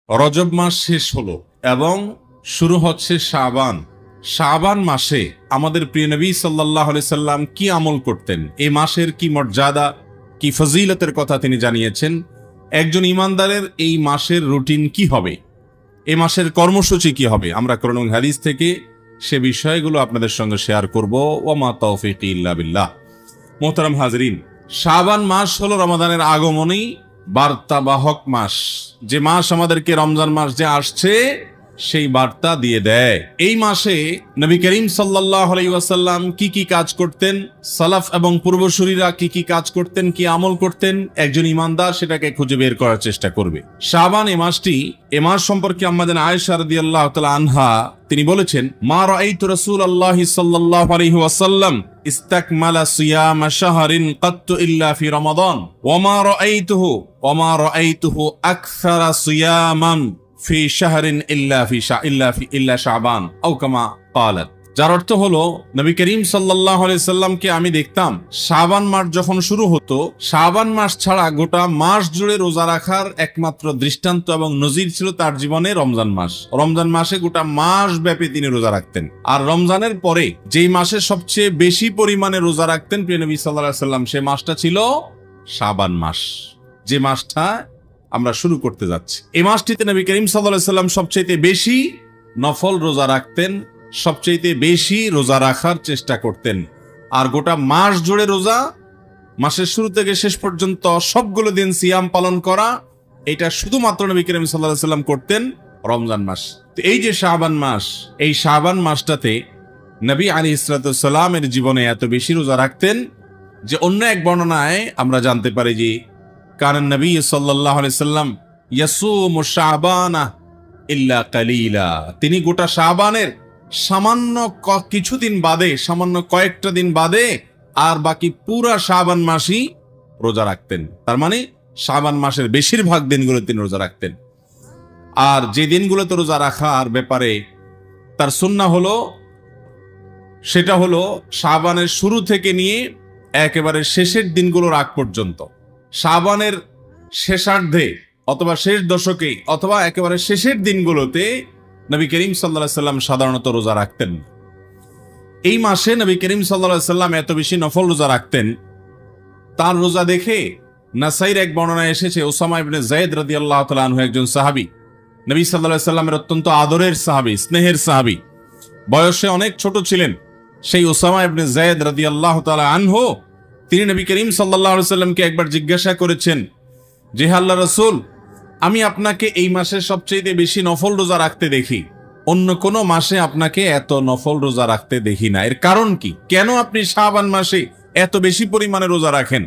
রজব মাস শেষ হলো এবং শুরু হচ্ছে শাবান। শাবান মাসে আমাদের প্রিয় নবী সাল্লাল্লাহু আলাইহি সাল্লাম কি আমল করতেন, এই মাসের কি মর্যাদা, কি ফজিলতের কথা তিনি জানিয়েছেন। একজন ইমানদারের এই মাসের রুটিন কি হবে, এই মাসের কর্মসূচি কি হবে, আমরা কোরআন ও হাদিস থেকে সে বিষয়গুলো আপনাদের সঙ্গে শেয়ার করব। ওয়া মা তাওফীকি ইল্লা বিল্লাহ। মোহতারাম হাজরিন, শাবান মাস হলো রমাদানের আগমনী বার্তাবাহক মাস। যে মাস আমাদেরকে রমজান মাস যে আসছে সেই বার্তা দিয়ে দেয়। এই মাসে নবী করিম সাল্লাল্লাহু আলাইহি ওয়াসাল্লাম কি কি কাজ করতেন, সালাফ এবং পূর্বসূরীরা কি কি কাজ করতেন, কি আমল করতেন, একজন ইমানদার সেটাকে খুঁজে বের করার চেষ্টা করবে। শাবান এ মাস সম্পর্কে আম্মাজান আয়েশা রাদিয়াল্লাহু তাআলা আনহা তিনি বলেছেন, মা রাআইতু রাসূলুল্লাহি সাল্লাল্লাহু আলাইহি ওয়াসাল্লাম ইস্তাকমালা সিয়ামা শাহরিন কাত্তু ইল্লা ফি রমাদান ওয়া মা রাআইতুহু আকসারা সিয়ামান ফি শাহরিন ইল্লা শাবান আও কামা ক্বালাত। যার অর্থ হলো নবী করিম সাল্লাল্লাহু আলাইহি সাল্লামকে আমি দেখতাম শাবান মাস যখন শুরু হতো, শাবান মাস ছাড়া গোটা মাস জুড়ে রোজা রাখার একমাত্র দৃষ্টান্ত এবং নজির ছিল তার জীবনে রমজান মাস। রমজান মাসে গোটা মাস ব্যাপী তিনি রোজা রাখতেন। আর রমজানের পরে যেই মাসে সবচেয়ে বেশি পরিমাণে রোজা রাখতেন প্রিয় নবী সাল্লাল্লাহু আলাইহি সাল্লাম, সে মাসটা ছিল শাবান মাস, যে মাসটা আমরা শুরু করতে যাচ্ছি। এই মাসটিতে নবী করিম সাল্লাল্লাহু আলাইহি সাল্লাম সবচেয়ে বেশি নফল রোজা রাখতেন, সবচেয়ে বেশি রোজা রাখার চেষ্টা করতেন। আর গোটা মাস জুড়ে রোজা, মাসের শুরু থেকে শেষ পর্যন্ত সবগুলো দিন সিয়াম পালন করা, এটা শুধুমাত্র নবী করিম সাল্লাল্লাহু আলাইহি সাল্লাম করতেন রমজান মাস। তো এই যে শাবান মাস, এই শাবান মাসটাতে নবী আলাইহিস সালাতু ওয়াস সালামের জীবনে এত বেশি রোজা রাখতেন যে অন্য এক বর্ণনায় আমরা জানতে পারি যে কারণ নবী সাল্লাল্লাহু আলাইহি সাল্লাম ইয়াসুমু শাবানা ইল্লা কালিলা, তিনি গোটা শাবানের সামান্য কিছুদিন বাদে, সামান্য কয়েকটা দিন বাদে আর বাকি পুরা শাবান মাসই রোজা রাখতেন। তার মানে শাবান মাসের বেশিরভাগ দিনগুলো তিনি রোজা রাখতেন। আর যে দিনগুলোতে রোজা রাখার ব্যাপারে তার সুন্নাহ হলো, সেটা হলো শাবানের শুরু থেকে নিয়ে একেবারে শেষের দিনগুলোর আগ পর্যন্ত। শাবানের শেষার্ধে অথবা শেষ দশকে অথবা একেবারে শেষের দিনগুলোতে নবী করিম সাল্লাল্লাহু আলাইহি সাল্লাম সাধারণত রোজা রাখতেন। এই মাসে নবী করিম সাল্লাল্লাহু আলাইহি সাল্লাম এত বেশি নফল রোজা রাখতেন, তার রোজা দেখে নাসাইর এক বর্ণনায় এসেছে উসামা ইবনে যায়েদ রাদিয়াল্লাহু তাআলা আনহু একজন সাহাবী, নবী সাল্লাল্লাহু আলাইহি সাল্লামের অত্যন্ত আদরের সাহাবী, স্নেহের সাহাবী, বয়সে অনেক ছোট ছিলেন। সেই উসামা ইবনে যায়েদ রাদিয়াল্লাহু তাআলা আনহু তিনি নবী করিম সাল্লাল্লাহু আলাইহি সাল্লামকে একবার জিজ্ঞাসা করেছেন যে, আল্লাহর রাসূল, আমি আপনাকে এই মাসে সবচেয়ে বেশি নফল রোজা রাখতে দেখি, অন্য কোনো মাসে আপনাকে এত নফল রোজা রাখতে দেখি না, এর কারণ কি? কেন আপনি শাবান মাসে এত বেশি পরিমাণে রোজা রাখেন,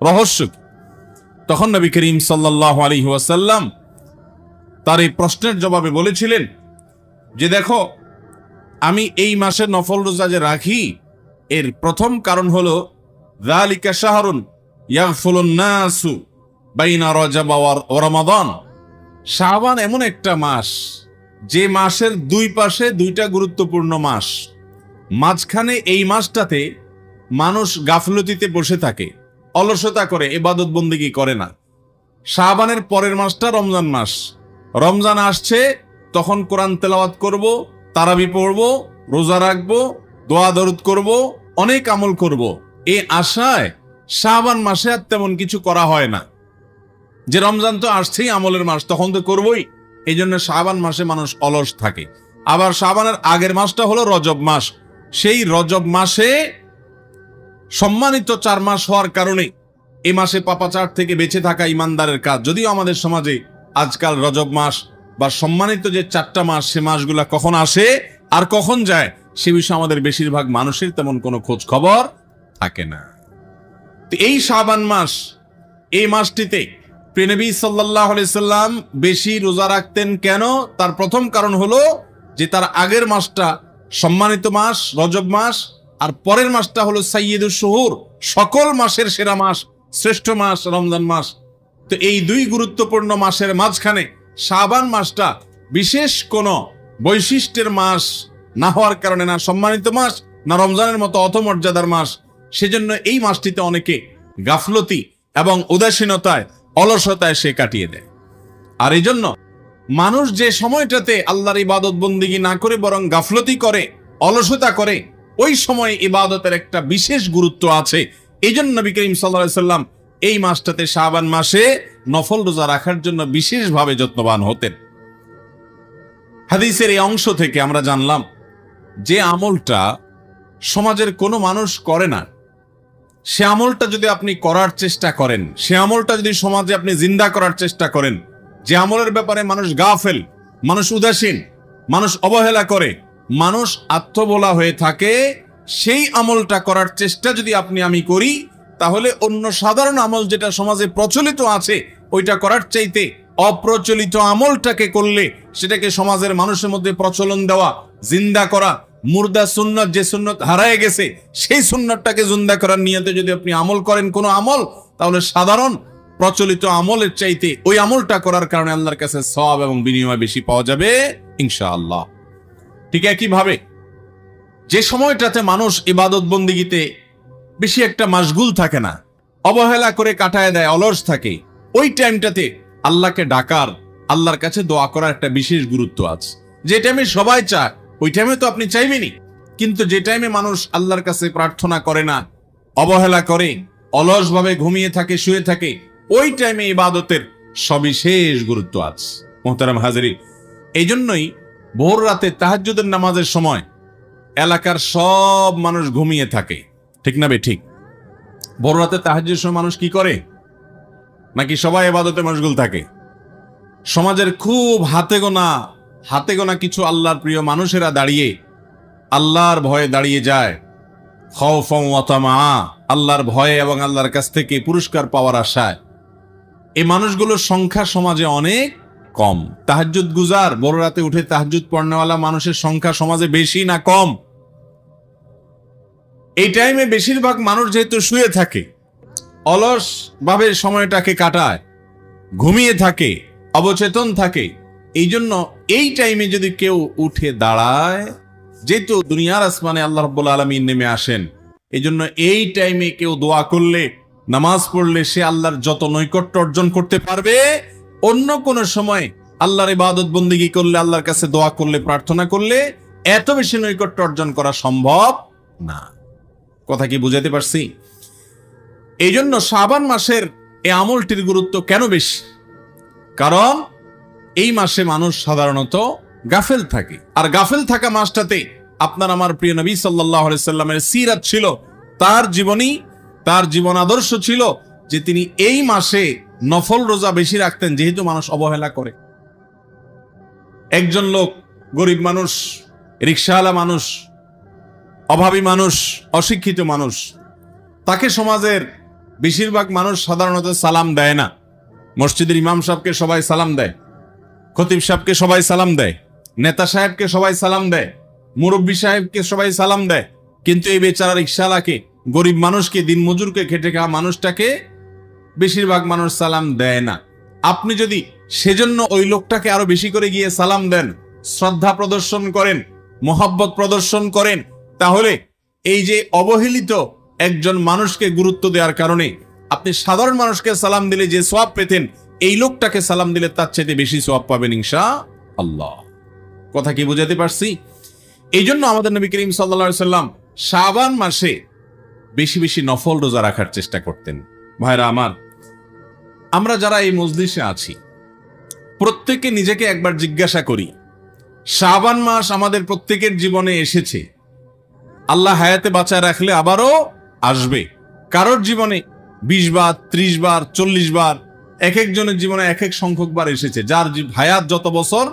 রহস্য কি? তখন নবী করিম সাল্লাল্লাহু আলাইহি ওয়াসাল্লাম তার এই প্রশ্নের জবাবে বলেছিলেন যে, দেখো, আমি এই মাসে নফল রোজা যে রাখি এর প্রথম কারণ হলো যালিকা শাহরুন ইয়াগফুলুন নাসু বাইনা রজব ওয়া রমাদান। শাবান এমন একটা মাস যে মাসের দুই পাশে দুইটা গুরুত্বপূর্ণ মাস, মাঝখানে এই মাসটাতে মানুষ গাফলতিতে বসে থাকে, অলসতা করে, ইবাদত বন্দেগী করে না। শাবানের পরের মাসটা রমজান মাস, রমজান আসছে তখন কোরআন তেলাওয়াত করব, তারাবি পড়ব, রোজা রাখবো, দোয়া দরুদ করব, অনেক আমল করব। এই আশায় শাবান মাসে আর তেমন কিছু করা হয় না, যে রমজান তো আসছেই, আমলের মাস, তখন তো করবই। এই জন্য শাবান মাসে মানুষ অলস থাকে। আবার শাবানের আগের মাসটা হলো রজব মাস, সেই রজব মাসে সম্মানিত 4 মাস হওয়ার কারণে এই মাসে পাপাচার থেকে বেঁচে থাকা ইমানদারের কাজ। যদিও আমাদের সমাজে আজকাল রজব মাস বা সম্মানিত যে 4টা মাস, সে মাসগুলা কখন আসে আর কখন যায় সে বিষয়ে আমাদের বেশিরভাগ মানুষের তেমন কোনো খোঁজ খবর থাকে না। তো এই শাবান মাস, এই মাসটিতে প্রিয় নবী সাল্লাল্লাহু আলাইহি সাল্লাম বেশি রোজা রাখতেন। কেন? তার প্রথম কারণ হলো যে তার আগের মাসটা সম্মানিত মাস, রজব মাস, আর পরের মাসটা হলো সাইয়্যিদুশ শুহুর, সকল মাসের সেরা মাস, শ্রেষ্ঠ মাস রমজান মাস। তো এই দুই গুরুত্বপূর্ণ মাসের মাঝখানে শাবান মাসটা বিশেষ কোনো বৈশিষ্ট্যের মাস না হওয়ার কারণে, না সম্মানিত মাস, না রমজানের মতো অতমর্যাদার মাস, সেজন্য এই মাসটিতে অনেকে গাফলতি এবং উদাসীনতায়, অলসতায় সে কাটিয়ে দেয়। আর এই জন্য মানুষ যে সময়টাতে আল্লাহর ইবাদত বন্দিগি না করে বরং গাফলতি করে, অলসতা করে, ওই সময় ইবাদতের একটা বিশেষ গুরুত্ব আছে। এই জন্য নবী করিম সাল্লাল্লাহু আলাইহি সাল্লাম এই মাসটাতে, শাবান মাসে নফল রোজা রাখার জন্য বিশেষভাবে যত্নবান হতেন। হাদিসের এই অংশ থেকে আমরা জানলাম যে আমলটা সমাজের কোনো মানুষ করে না, সে আমলটা যদি আপনি করার চেষ্টা করেন, সে আমলটা যদি সমাজে আপনি জিন্দা করার চেষ্টা করেন, যে আমলের ব্যাপারে মানুষ গাফেল, মানুষ উদাসীন, মানুষ অবহেলা করে, মানুষ আত্মবোলা হয়ে থাকে, সেই আমলটা করার চেষ্টা যদি আপনি আমি করি, তাহলে অন্য সাধারণ আমল যেটা সমাজে প্রচলিত আছে ওইটা করার চাইতে অপ্রচলিত আমলটাকে করলে, সেটাকে সমাজের মানুষের মধ্যে প্রচলন দেওয়া, জিন্দা করা, মুর্দা সুন্নত, যে সুন্নত হারায় গেছে সেই সুন্নতটাকে জিন্দা করার নিয়তে যদি আপনি আমল করেন কোনো আমল, তাহলে সাধারণ প্রচলিত আমলের চাইতে ওই আমলটা করার কারণে আল্লাহর কাছে সওয়াব এবং বিনিময় বেশি পাওয়া যাবে ইনশাআল্লাহ। ঠিক একইভাবে যে সময়টাতে মানুষ ইবাদত বন্দিগিতে বেশি একটা মাশগুল থাকে না, অবহেলা করে কাটায় দেয়, অলস থাকে, ওই টাইমটাতে আল্লাহকে ডাকার, আল্লাহর কাছে দোয়া করার একটা বিশেষ গুরুত্ব আছে। যে টাইমে সবাই চায় ওই টাইমে তো আপনি চাইবেনই, কিন্তু যে টাইমে মানুষ আল্লাহর কাছে প্রার্থনা করে না, অবহেলা করে, অলসভাবে ঘুমিয়ে থাকে, শুয়ে থাকে, ওই টাইমে ইবাদতের সবিশেষ গুরুত্ব আছে। মোহতারাম হাজিরিন, এই জন্যই ভোর রাতে তাহাজ্জুদের নামাজের সময় এলাকার সব মানুষ ঘুমিয়ে থাকে, ঠিক না বে ঠিক? ভোর রাতে তাহাজ্জুদের সময় মানুষ কি করে? নাকি সবাই ইবাদতে মশগুল থাকে? সমাজের খুব হাতে গোনা কিছু আল্লাহর প্রিয় মানুষেরা দাঁড়িয়ে আল্লাহর ভয়ে দাঁড়িয়ে যায়, খাউফান ওয়া তামআ, আল্লাহর ভয়ে এবং আল্লাহর কাছ থেকে পুরস্কার পাওয়ার আশায়। এই মানুষগুলোর সংখ্যা সমাজে অনেক কম। তাহাজ্জুদ গুজার, ভোর রাতে উঠে তাহাজ্জুদ পড়নেওয়ালা মানুষের সংখ্যা সমাজে বেশি না কম? এই টাইমে বেশিরভাগ মানুষ যেহেতু শুয়ে থাকে, অলস ভাবে সময়টাকে কাটায়, ঘুমিয়ে থাকে, অবচেতন থাকে, এই জন্য এই টাইমে যদি কেউ উঠে দাঁড়ায়, যেহেতু দুনিয়ার আসমানে আল্লাহ রাব্বুল আলামিন নেমে আসেন, এই জন্য এই টাইমে কেউ দোয়া করলে, নামাজ পড়লে সে আল্লাহর যত নৈকট্য অর্জন করতে পারবে, অন্য কোন সময় আল্লাহর ইবাদত বন্দেগী করলে, আল্লাহর কাছে দোয়া করলে, প্রার্থনা করলে এত বেশি নৈকট্য অর্জন করা সম্ভব না। কথা কি বুঝাতে পারছি? এই জন্য শাবান মাসের এই আমলটির গুরুত্ব কেন বেশি? কারণ এই মাসে মানুষ সাধারণত গাফেল থাকে, আর গাফেল থাকা মাসটাতে আপনার আমার প্রিয় নবী সাল্লাল্লাহু আলাইহি সাল্লামের সিরাত ছিল, তার জীবনী, তার জীবন আদর্শ ছিল যে তিনি এই মাসে নফল রোজা বেশি রাখতেন, যেহেতু মানুষ অবহেলা করে। একজন লোক, গরিব মানুষ, রিকশাওয়ালা মানুষ, অভাবী মানুষ, অশিক্ষিত মানুষ, তাকে সমাজের বেশিরভাগ মানুষ সাধারণত সালাম দেয় না। মসজিদের ইমাম সাহেবকে সবাই সালাম দেয়, খতিব সাহেবকে সবাই সালাম দেয়, নেতা সাহেবকে সবাই সালাম দেয়, মুরব্বী সাহেবকে সবাই সালাম দেয়, কিন্তু এই বেচারা রিকশাওয়ালাকে, গরিব মানুষকে, দিনমজুরকে, খেটে খাওয়া মানুষটাকে বেশিরভাগ মানুষ সালাম দেয় না। আপনি যদি সেজন্য ওই লোকটাকে আরো বেশি করে গিয়ে সালাম দেন, শ্রদ্ধা প্রদর্শন করেন, মোহাব্বত প্রদর্শন করেন, তাহলে এই যে অবহেলিত একজন মানুষকে গুরুত্ব দেওয়ার কারণে আপনি সাধারণ মানুষকে সালাম দিলে যে সওয়াব পেতেন, এই লোকটাকে সালাম দিলে তার চাইতে বেশি সওয়াব পাবেন ইনশাআল্লাহ। কথা কি বুঝাতে পারছি? এই জন্য আমাদের নবী করিম সাল্লাল্লাহু আলাইহি সাল্লাম শাবান মাসে বেশি বেশি নফল রোজা রাখার চেষ্টা করতেন। ভাইরা আমার, আমরা যারা এই মজলিসে আছি প্রত্যেকে নিজেকে একবার জিজ্ঞাসা করি, শাবান মাস আমাদের প্রত্যেকের জীবনে এসেছে, আল্লাহ হায়াতে বাঁচায় রাখলে আবারও আসবে। কারোর জীবনে 20 বার, 30 বার, 40 বার, এক একজনের জীবনে এক এক সংখ্যক বার এসেছে। যার হায়াত যত বছর,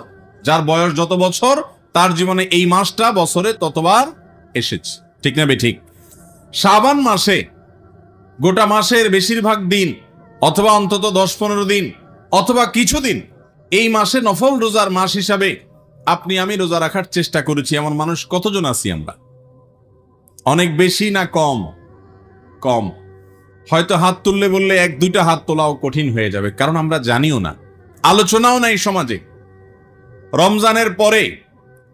যার বয়স যত বছর, তার জীবনে এই মাসটা বছরে ততবার এসেছে, ঠিক না বেঠিক? শাবান মাসে গোটা মাসের বেশিরভাগ দিন, অথবা অন্তত 10-15 দিন, অথবা কিছুদিন, এই মাসে নফল রোজার মাস হিসাবে আপনি আমি রোজা রাখার চেষ্টা করেছি। এমন মানুষ কতজন আছি আমরা? অনেক বেশি না কম? কম। হয়তো হাত তুললে বললে 1-2টা হাত তোলাও কঠিন হয়ে যাবে, কারণ আমরা জানিও না, আলোচনাও নাই সমাজে। রমজানের পরে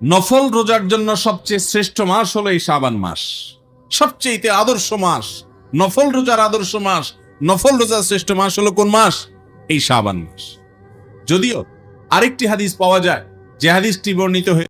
নফল রোজার জন্য সবচেয়ে শ্রেষ্ঠ মাস হলো এই শাবান মাস, সবচেয়ে আদর্শ মাস, নফল রোজার আদর্শ মাস, নফল রোজার শ্রেষ্ঠ মাস হলো কোন মাস? এই শাবান মাস। যদিও আরেকটি হাদিস পাওয়া যায়, যে হাদিসটি বর্ণিত হয়ে